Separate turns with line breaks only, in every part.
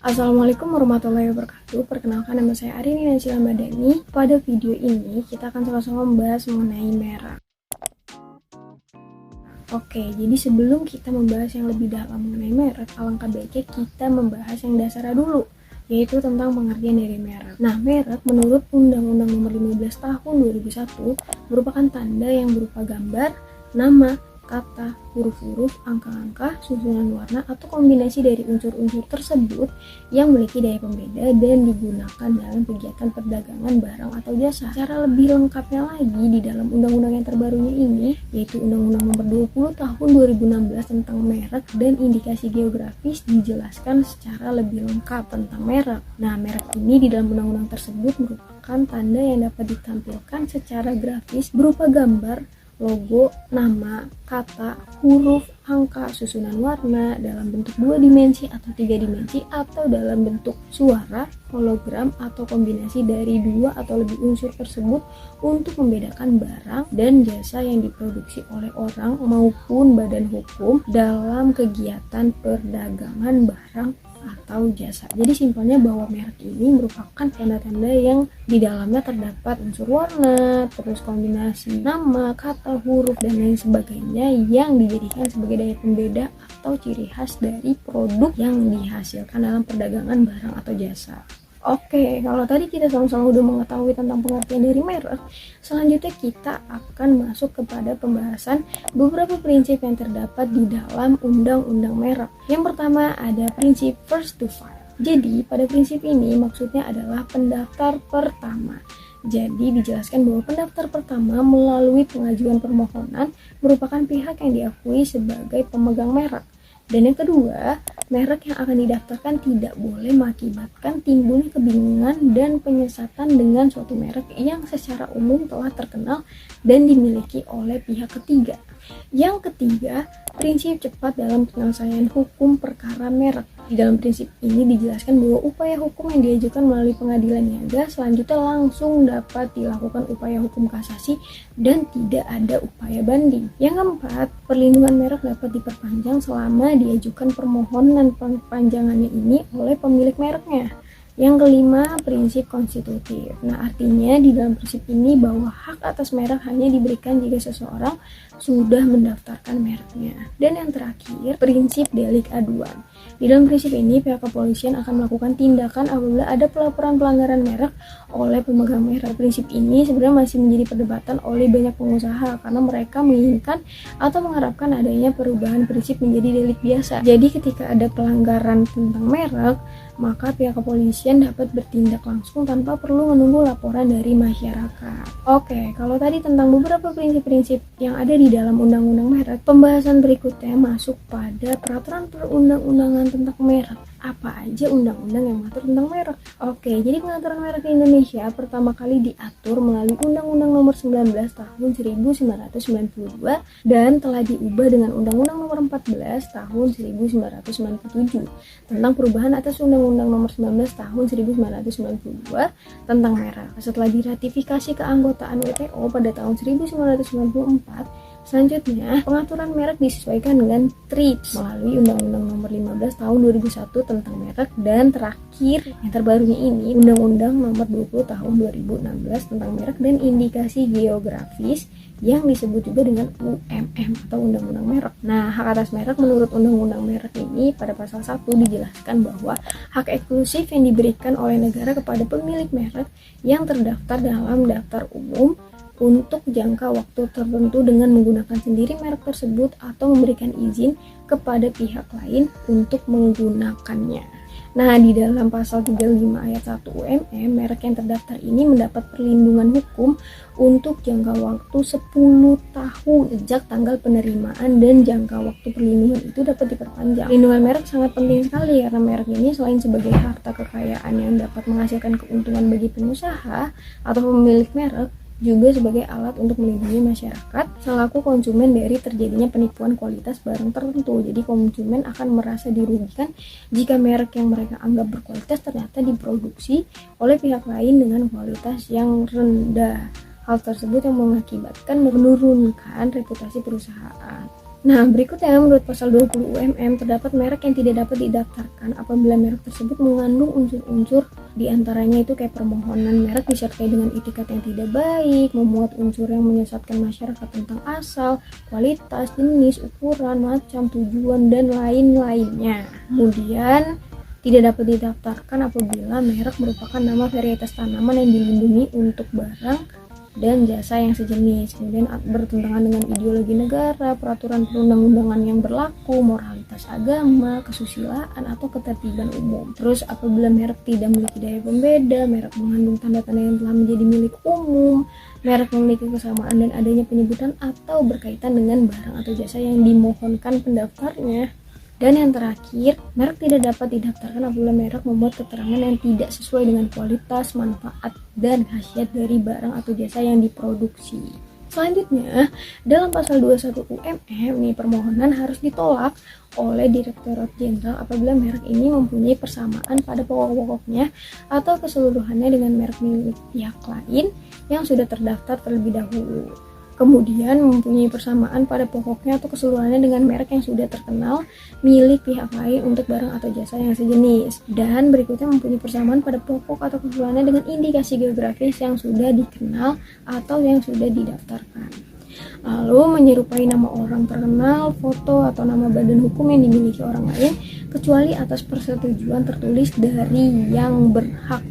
Assalamualaikum warahmatullahi wabarakatuh. Perkenalkan, nama saya Arini Nansila Madani. Pada video ini kita akan sama-sama membahas mengenai merek. Oke, jadi sebelum kita membahas yang lebih dalam mengenai merek, alangkah baiknya kita membahas yang dasar dulu, yaitu tentang pengertian dari merek. Nah, merek menurut Undang-Undang Nomor 15 Tahun 2001 merupakan tanda yang berupa gambar, nama, kata, huruf-huruf, angka-angka, susunan warna, atau kombinasi dari unsur-unsur tersebut yang memiliki daya pembeda dan digunakan dalam kegiatan perdagangan barang atau jasa. Secara lebih lengkapnya lagi di dalam undang-undang yang terbarunya ini, yaitu Undang-Undang Nomor 20 Tahun 2016 tentang merek dan indikasi geografis, dijelaskan secara lebih lengkap tentang merek. Nah, merek ini di dalam undang-undang tersebut merupakan tanda yang dapat ditampilkan secara grafis berupa gambar, logo, nama, kata, huruf, angka, susunan warna dalam bentuk 2 dimensi atau 3 dimensi atau dalam bentuk suara, hologram, atau kombinasi dari 2 atau lebih unsur tersebut untuk membedakan barang dan jasa yang diproduksi oleh orang maupun badan hukum dalam kegiatan perdagangan barang atau jasa. Jadi simpelnya bahwa merek ini merupakan tanda-tanda yang di dalamnya terdapat unsur warna, terus kombinasi nama, kata, huruf, dan lain sebagainya yang dijadikan sebagai daya pembeda atau ciri khas dari produk yang dihasilkan dalam perdagangan barang atau jasa. Oke, kalau tadi kita sama-sama udah mengetahui tentang pengertian dari merek, selanjutnya kita akan masuk kepada pembahasan beberapa prinsip yang terdapat di dalam undang-undang merek. Yang pertama ada prinsip first to file. Jadi, pada prinsip ini maksudnya adalah pendaftar pertama. Jadi dijelaskan bahwa pendaftar pertama melalui pengajuan permohonan merupakan pihak yang diakui sebagai pemegang merek. Dan yang kedua, merek yang akan didaftarkan tidak boleh mengakibatkan timbulnya kebingungan dan penyesatan dengan suatu merek yang secara umum telah terkenal dan dimiliki oleh pihak ketiga. Yang ketiga, prinsip cepat dalam penyelesaian hukum perkara merek. Di dalam prinsip ini dijelaskan bahwa upaya hukum yang diajukan melalui pengadilan niaga selanjutnya langsung dapat dilakukan upaya hukum kasasi dan tidak ada upaya banding. Yang keempat, perlindungan merek dapat diperpanjang selama diajukan permohonan perpanjangannya ini oleh pemilik mereknya. Yang kelima, prinsip konstitutif. Nah, artinya di dalam prinsip ini bahwa hak atas merek hanya diberikan jika seseorang sudah mendaftarkan mereknya. Dan yang terakhir, prinsip delik aduan. Di dalam prinsip ini, pihak kepolisian akan melakukan tindakan apabila ada pelaporan pelanggaran merek oleh pemegang merek. Prinsip ini sebenarnya masih menjadi perdebatan oleh banyak pengusaha karena mereka menginginkan atau mengharapkan adanya perubahan prinsip menjadi delik biasa. Jadi ketika ada pelanggaran tentang merek, maka pihak kepolisian dapat bertindak langsung tanpa perlu menunggu laporan dari masyarakat. Oke, kalau tadi tentang beberapa prinsip-prinsip yang ada di dalam undang-undang merek, pembahasan berikutnya masuk pada peraturan perundang-undangan tentang merek. Apa aja undang-undang yang mengatur tentang merek? Oke, jadi pengaturan merek di Indonesia pertama kali diatur melalui Undang-Undang Nomor 19 Tahun 1992 dan telah diubah dengan Undang-Undang Nomor 14 Tahun 1997 tentang perubahan atas Undang-Undang Nomor 19 Tahun 1992 tentang merek. Setelah diratifikasi keanggotaan WTO pada tahun 1994, selanjutnya, pengaturan merek disesuaikan dengan TRIPS melalui Undang-Undang Nomor 15 Tahun 2001 tentang merek dan terakhir yang terbarunya ini Undang-Undang Nomor 20 Tahun 2016 tentang merek dan indikasi geografis yang disebut juga dengan UMM atau Undang-Undang Merek. Nah, hak atas merek menurut Undang-Undang Merek ini pada pasal 1 dijelaskan bahwa hak eksklusif yang diberikan oleh negara kepada pemilik merek yang terdaftar dalam daftar umum untuk jangka waktu tertentu dengan menggunakan sendiri merek tersebut atau memberikan izin kepada pihak lain untuk menggunakannya. Nah, di dalam pasal 35 ayat 1 UMM, merek yang terdaftar ini mendapat perlindungan hukum untuk jangka waktu 10 tahun sejak tanggal penerimaan dan jangka waktu perlindungan itu dapat diperpanjang. Perlindungan merek sangat penting sekali karena merek ini selain sebagai harta kekayaan yang dapat menghasilkan keuntungan bagi pengusaha atau pemilik merek, juga sebagai alat untuk melindungi masyarakat selaku konsumen dari terjadinya penipuan kualitas barang tertentu. Jadi konsumen akan merasa dirugikan jika merek yang mereka anggap berkualitas ternyata diproduksi oleh pihak lain dengan kualitas yang rendah. Hal tersebut yang mengakibatkan menurunkan reputasi perusahaan. Nah, berikutnya menurut pasal 20 UMM terdapat merek yang tidak dapat didaftarkan apabila merek tersebut mengandung unsur-unsur diantaranya itu kayak permohonan merek disertai dengan itikat yang tidak baik, memuat unsur yang menyesatkan masyarakat tentang asal, kualitas, jenis, ukuran, macam, tujuan, dan lain-lainnya. Kemudian tidak dapat didaftarkan apabila merek merupakan nama varietas tanaman yang dilindungi untuk barang dan jasa yang sejenis, kemudian bertentangan dengan ideologi negara, peraturan perundang-undangan yang berlaku, moralitas agama, kesusilaan, atau ketertiban umum. Terus apabila merek tidak memiliki daya pembeda, merek mengandung tanda-tanda yang telah menjadi milik umum, merek memiliki kesamaan dan adanya penyebutan atau berkaitan dengan barang atau jasa yang dimohonkan pendaftarnya. Dan yang terakhir, merek tidak dapat didaftarkan apabila merek memuat keterangan yang tidak sesuai dengan kualitas, manfaat, dan khasiat dari barang atau jasa yang diproduksi. Selanjutnya, dalam pasal 21 UMM, permohonan harus ditolak oleh Direktorat Jenderal apabila merek ini mempunyai persamaan pada pokok-pokoknya atau keseluruhannya dengan merek milik pihak lain yang sudah terdaftar terlebih dahulu. Kemudian mempunyai persamaan pada pokoknya atau keseluruhannya dengan merek yang sudah terkenal milik pihak lain untuk barang atau jasa yang sejenis. Dan berikutnya mempunyai persamaan pada pokok atau keseluruhannya dengan indikasi geografis yang sudah dikenal atau yang sudah didaftarkan. Lalu menyerupai nama orang terkenal, foto, atau nama badan hukum yang dimiliki orang lain kecuali atas persetujuan tertulis dari yang berhak.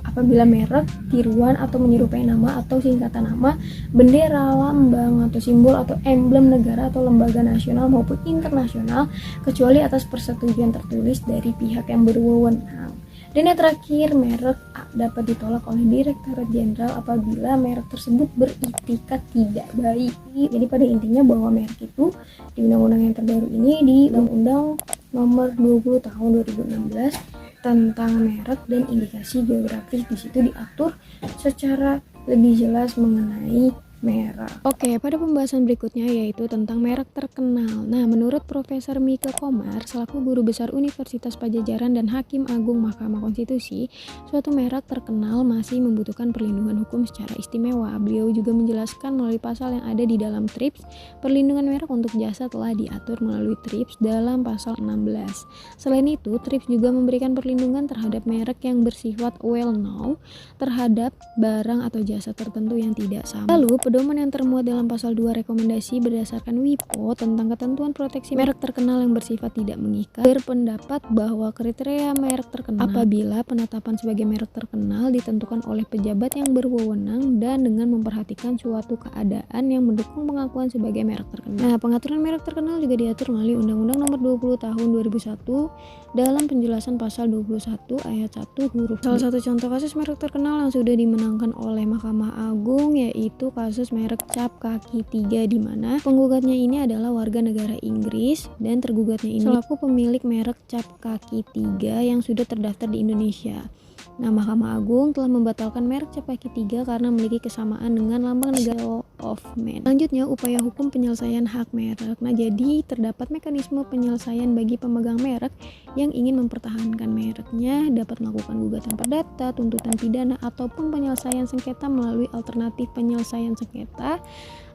Apabila merek, tiruan, atau menyerupai nama atau singkatan nama, bendera, lambang, atau simbol atau emblem negara atau lembaga nasional maupun internasional kecuali atas persetujuan tertulis dari pihak yang berwenang. Dan yang terakhir, merek dapat ditolak oleh Direktorat Jenderal apabila merek tersebut beritikat tidak baik. Jadi pada intinya bahwa merek itu di undang-undang yang terbaru ini, di Undang-Undang Nomor 20 Tahun 2016 tentang merek dan indikasi geografis, di situ diatur secara lebih jelas mengenai merek. Oke, pada pembahasan berikutnya yaitu tentang merek terkenal. Nah, menurut Profesor Mika Komar selaku Guru Besar Universitas Padjadjaran dan Hakim Agung Mahkamah Konstitusi, suatu merek terkenal masih membutuhkan perlindungan hukum secara istimewa. Beliau juga menjelaskan melalui pasal yang ada di dalam TRIPS, perlindungan merek untuk jasa telah diatur melalui TRIPS dalam pasal 16. Selain itu, TRIPS juga memberikan perlindungan terhadap merek yang bersifat well known terhadap barang atau jasa tertentu yang tidak sama. Lalu, pedoman yang termuat dalam pasal 2 rekomendasi berdasarkan WIPO tentang ketentuan proteksi merek terkenal yang bersifat tidak mengikat berpendapat bahwa kriteria merek terkenal apabila penetapan sebagai merek terkenal ditentukan oleh pejabat yang berwenang dan dengan memperhatikan suatu keadaan yang mendukung pengakuan sebagai merek terkenal. Nah, pengaturan merek terkenal juga diatur melalui Undang-Undang Nomor 20 Tahun 2001 dalam penjelasan pasal 21 ayat 1 huruf B. Salah satu contoh kasus merek terkenal yang sudah dimenangkan oleh Mahkamah Agung yaitu kasus merek cap kaki 3, di mana penggugatnya ini adalah warga negara Inggris dan tergugatnya ini selaku pemilik merek cap kaki 3 yang sudah terdaftar di Indonesia. Nah, Mahkamah Agung telah membatalkan merek cap kaki 3 karena memiliki kesamaan dengan lambang negara of Man. Selanjutnya, upaya hukum penyelesaian hak merek. Nah, jadi terdapat mekanisme penyelesaian bagi pemegang merek yang ingin mempertahankan mereknya dapat melakukan gugatan perdata, tuntutan pidana, ataupun penyelesaian sengketa melalui alternatif penyelesaian sengketa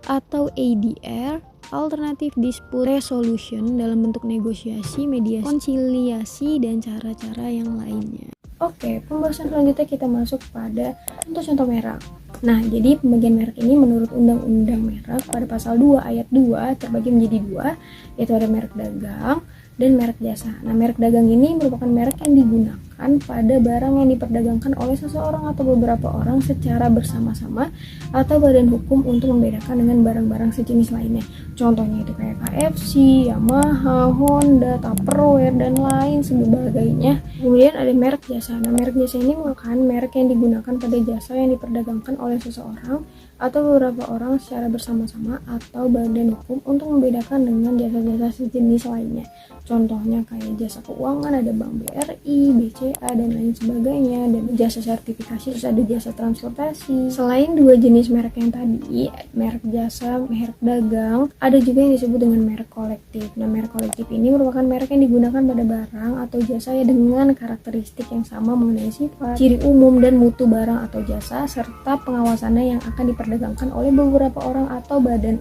atau ADR, Alternative Dispute Resolution, dalam bentuk negosiasi, mediasi, konsiliasi, dan cara-cara yang lainnya. Oke, pembahasan selanjutnya kita masuk pada contoh-contoh merek. Nah, jadi pembagian merek ini menurut Undang-Undang Merek pada pasal 2 ayat 2 terbagi menjadi 2, yaitu ada merek dagang dan merek jasa. Nah, merek dagang ini merupakan merek yang digunakan pada barang yang diperdagangkan oleh seseorang atau beberapa orang secara bersama-sama atau badan hukum untuk membedakan dengan barang-barang sejenis lainnya. Contohnya itu kayak KFC, Yamaha, Honda, Tupperware, dan lain sebagainya. Kemudian ada merek jasa. Nah, merek jasa ini merupakan merek yang digunakan pada jasa yang diperdagangkan oleh seseorang atau beberapa orang secara bersama-sama atau badan hukum untuk membedakan dengan jasa-jasa sejenis lainnya. Contohnya kayak jasa keuangan, ada Bank BRI, BCA, dan lain sebagainya. Dan jasa sertifikasi, terus ada jasa transportasi. Selain dua jenis merek yang tadi, merek jasa, merek dagang, ada juga yang disebut dengan merek kolektif. Nah, merek kolektif ini merupakan merek yang digunakan pada barang atau jasa ya dengan karakteristik yang sama mengenai sifat, ciri umum, dan mutu barang atau jasa, serta pengawasannya yang akan diperdagangkan oleh beberapa orang atau badan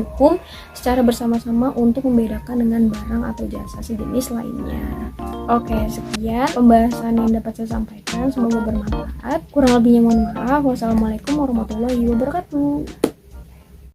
hukum secara bersama-sama untuk membedakan dengan barang atau jasa sejenis lainnya. Oke, sekian pembahasan yang dapat saya sampaikan, semoga bermanfaat. Kurang lebihnya mohon maaf. Wassalamualaikum warahmatullahi wabarakatuh.